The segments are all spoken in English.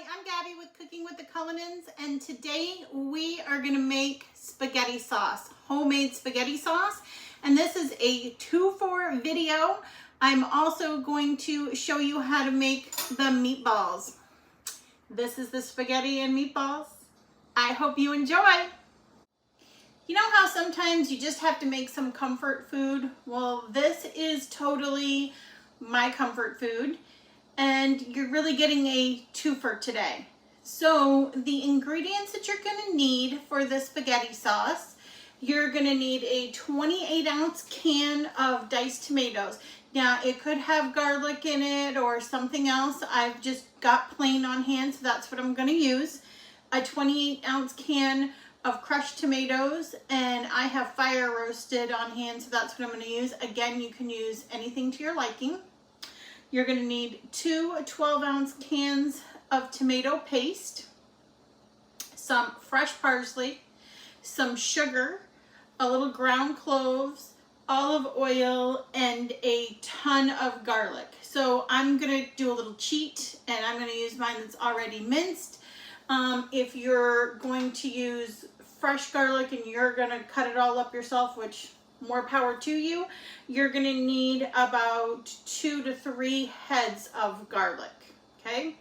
Hi, I'm Gabby with Cooking with the Cullinans, and today we are going to make spaghetti sauce, homemade spaghetti sauce, and this is a 2-for video. I'm also going to show you how to make the meatballs. This is the spaghetti and meatballs. I hope you enjoy. You know how sometimes you just have to make some comfort food? Well, this is totally my comfort food. And you're really getting a 2-for today. So the ingredients that you're gonna need for the spaghetti sauce, you're gonna need a 28-ounce can of diced tomatoes. Now it could have garlic in it or something else. I've just got plain on hand, so that's what I'm gonna use. A 28-ounce can of crushed tomatoes, and I have fire roasted on hand, so that's what I'm gonna use. Again, you can use anything to your liking. You're going to need 2 12-ounce cans of tomato paste, some fresh parsley, some sugar, a little ground cloves, olive oil, and a ton of garlic. So I'm going to do a little cheat, and I'm going to use mine that's already minced. If you're going to use fresh garlic and you're going to cut it all up yourself, which more power to you, you're gonna need about 2 to 3 heads of garlic, okay?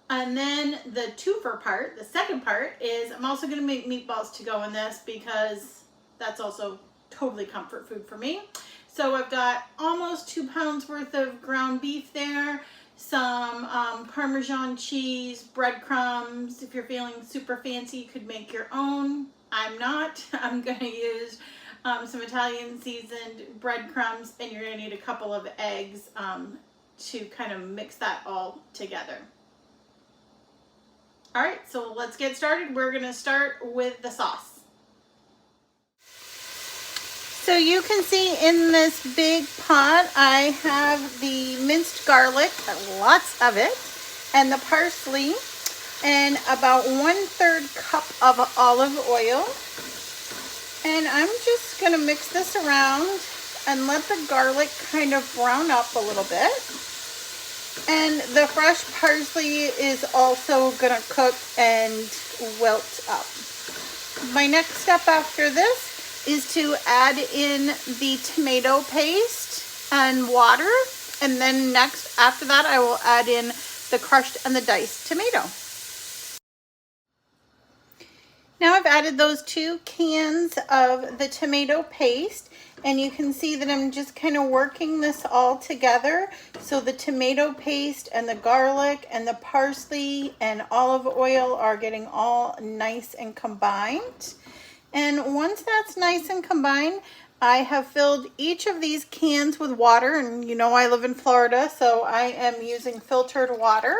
And then the 2-for part, the second part, is I'm also gonna make meatballs to go in this because that's also totally comfort food for me. So I've got almost 2 pounds worth of ground beef there, some Parmesan cheese, breadcrumbs. If you're feeling super fancy, you could make your own. I'm not. I'm gonna use some Italian seasoned breadcrumbs, and you're gonna need a couple of eggs to kind of mix that all together. All right, so let's get started. We're gonna start with the sauce. So you can see in this big pot, I have the minced garlic, lots of it, and the parsley, and about 1/3 cup of olive oil. And I'm just gonna mix this around and let the garlic kind of brown up a little bit. And the fresh parsley is also gonna cook and wilt up. My next step after this is to add in the tomato paste and water. And then next, after that, I will add in the crushed and the diced tomato. Now I've added those 2 cans of the tomato paste, and you can see that I'm just kind of working this all together. So the tomato paste and the garlic and the parsley and olive oil are getting all nice and combined. And once that's nice and combined, I have filled each of these cans with water, and you know I live in Florida, so I am using filtered water.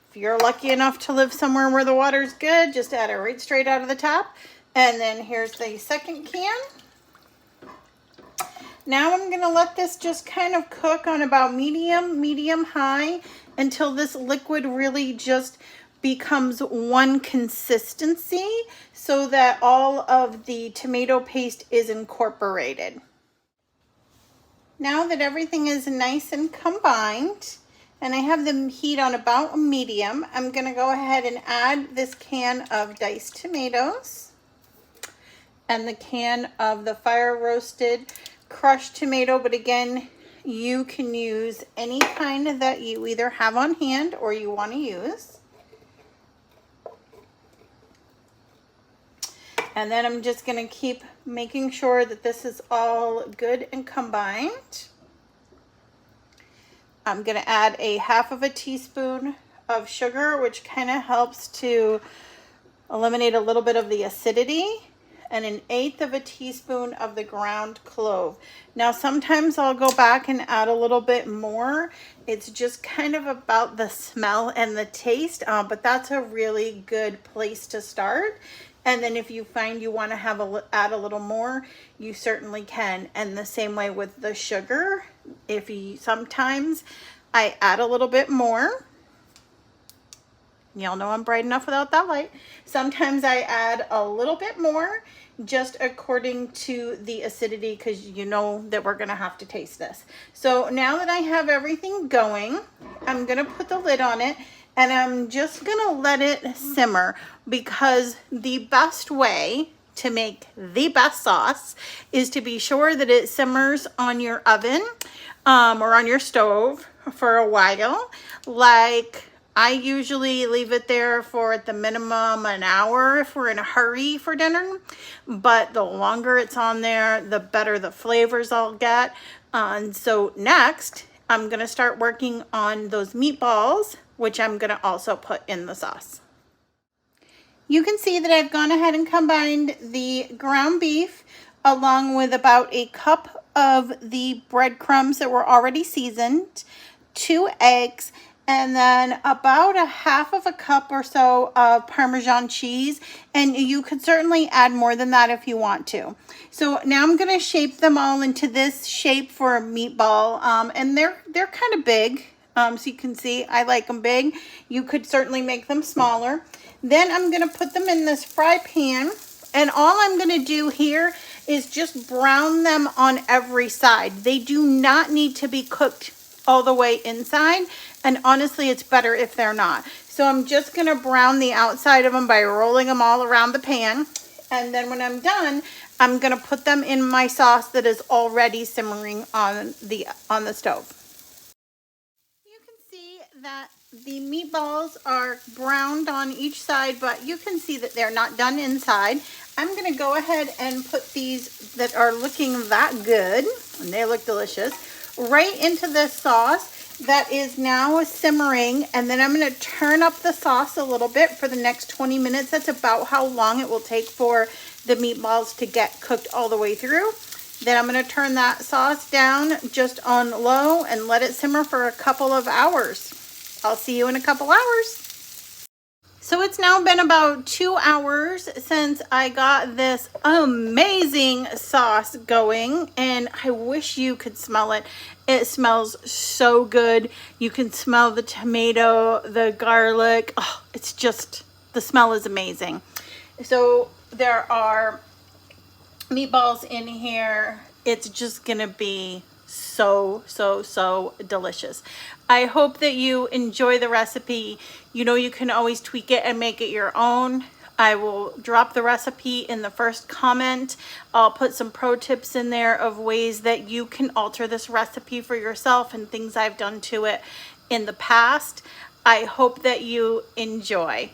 If you're lucky enough to live somewhere where the water's good, just add it right straight out of the tap. And then here's the second can. Now I'm gonna let this just kind of cook on about medium high until this liquid really just becomes one consistency so that all of the tomato paste is incorporated. Now that everything is nice and combined, and I have the heat on about medium, I'm gonna go ahead and add this can of diced tomatoes and the can of the fire roasted crushed tomato, but again, you can use any kind that you either have on hand or you wanna use. And then I'm just gonna keep making sure that this is all good and combined. I'm gonna add a 1/2 teaspoon of sugar, which kind of helps to eliminate a little bit of the acidity, and 1/8 teaspoon of the ground clove. Now sometimes I'll go back and add a little bit more. It's just kind of about the smell and the taste, but that's a really good place to start. And then if you find you want to add a little more, you certainly can. And the same way with the sugar. Sometimes I add a little bit more. Y'all know I'm bright enough without that light. Sometimes I add a little bit more, just according to the acidity, because you know that we're gonna have to taste this. So now that I have everything going, I'm gonna put the lid on it and I'm just gonna let it simmer, because the best way to make the best sauce is to be sure that it simmers on your oven or on your stove for a while. Like, I usually leave it there for at the minimum an hour if we're in a hurry for dinner, but the longer it's on there, the better the flavors I'll get. And so next, I'm gonna start working on those meatballs, which I'm gonna also put in the sauce. You can see that I've gone ahead and combined the ground beef along with about a cup of the breadcrumbs that were already seasoned, 2 eggs, and then about a half of a cup or so of Parmesan cheese. And you could certainly add more than that if you want to. So now I'm gonna shape them all into this shape for a meatball. And they're kind of big. So you can see I like them big. You could certainly make them smaller. Then I'm gonna put them in this fry pan. And all I'm gonna do here is just brown them on every side. They do not need to be cooked all the way inside, and honestly it's better if they're not. So I'm just gonna brown the outside of them by rolling them all around the pan, and then when I'm done, I'm gonna put them in my sauce that is already simmering on the stove. You can see that the meatballs are browned on each side, but you can see that they're not done inside. I'm gonna go ahead and put these that are looking that good, and they look delicious, right into this sauce that is now simmering. And then I'm going to turn up the sauce a little bit for the next 20 minutes. That's about how long it will take for the meatballs to get cooked all the way through. Then I'm going to turn that sauce down just on low and let it simmer for a couple of hours. I'll see you in a couple hours. So it's now been about 2 hours since I got this amazing sauce going, and I wish you could smell it. It smells so good. You can smell the tomato, the garlic. Oh, it's just, the smell is amazing. So there are meatballs in here. It's just gonna be so delicious. I hope that you enjoy the recipe. You know, you can always tweak it and make it your own. I will drop the recipe in the first comment. I'll put some pro tips in there of ways that you can alter this recipe for yourself and things I've done to it in the past. I hope that you enjoy.